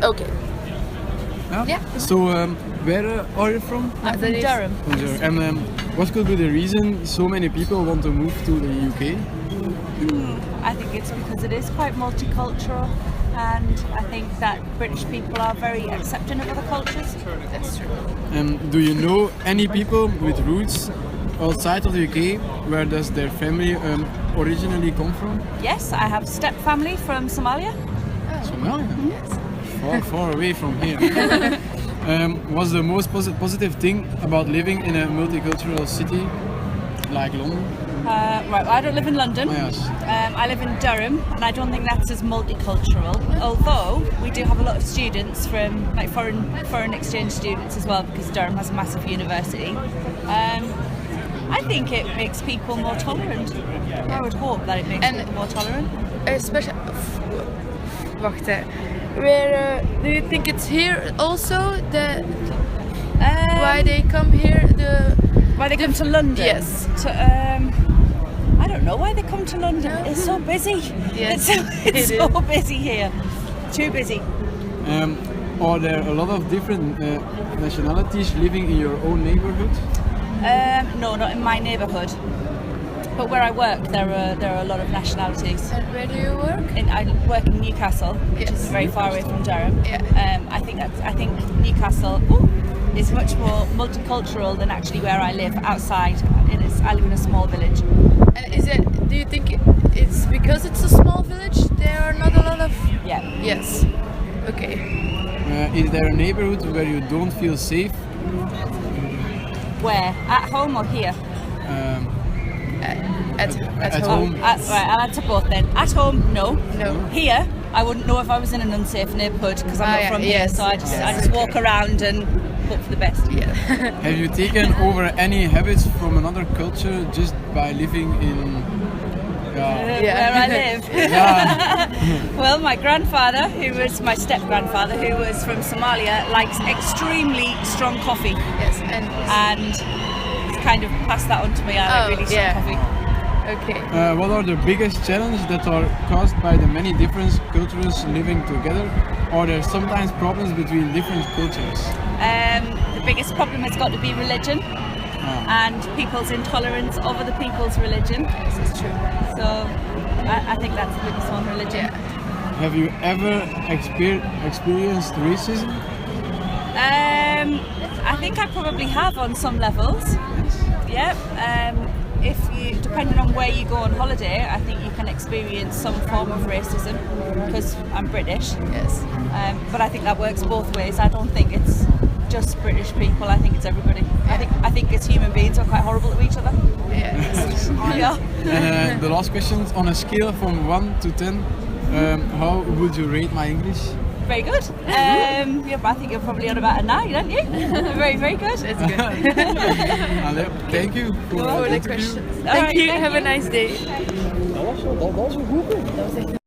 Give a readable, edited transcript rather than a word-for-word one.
Okay. Yeah. So, where are you from? I'm from Durham. From Durham. And what could be the reason so many people want to move to the UK? I think it's because it is quite multicultural, and I think that British people are very accepting of other cultures. That's true. Do you know any people with roots outside of the UK? Where does their family originally come from? Yes, I have step family from Somalia. Somalia? Yes. Far away from here. What's the most positive thing about living in a multicultural city like London? Right, well, I don't live in London. Yes. I live in Durham, and I don't think that's as multicultural. Although we do have a lot of students from like foreign exchange students as well, because Durham has a massive university. I think it makes people more tolerant. I would hope that it makes people more tolerant. Especially. Wacht hè. Where do you think it's here also why they come here? Why they come to London? Yes. I don't know why they come to London. No. It's so busy. Yes. It's so busy here. Too busy. Are there a lot of different nationalities living in your own neighborhood? No, not in my neighbourhood. But where I work, there are a lot of nationalities. And where do you work? I work in Newcastle, which is very far away from Durham. Yeah. I think Newcastle is much more multicultural than actually where I live outside. I live in a small village. And do you think it's because it's a small village? There are not a lot of. Yeah. Yes. Okay. Is there a neighborhood where you don't feel safe? Where? At home or here? At home. Right, I'll answer both then. At home, no. No. Here, I wouldn't know if I was in an unsafe neighbourhood because I'm not from here, so I just walk around and hope for the best. Yeah. Have you taken over any habits from another culture just by living in where I live? Yeah. Well, my grandfather, who was my step-grandfather, who was from Somalia, likes extremely strong coffee. Yes. And he's kind of passed that on to me. I like really strong coffee. Okay. What are the biggest challenges that are caused by the many different cultures living together? Are there sometimes problems between different cultures? The biggest problem has got to be religion and people's intolerance of other people's religion. This is true. So I think that's the biggest one, religion. Yeah. Have you ever experienced racism? I think I probably have on some levels. Yeah. Depending on where you go on holiday, I think you can experience some form of racism because I'm British. Yes. But I think that works both ways. I don't think it's just British people. I think it's everybody. I think as human beings we're quite horrible to each other. Yeah. Yeah. And the last question, on a scale from 1 to 10, how would you rate my English? Very good. Yeah, but I think you're probably on about a 9, aren't you? Very, very good. That's good. Thank you for For the the interview. questions. All right, Thank you. thank Have a you. nice day. Dat was zo goed.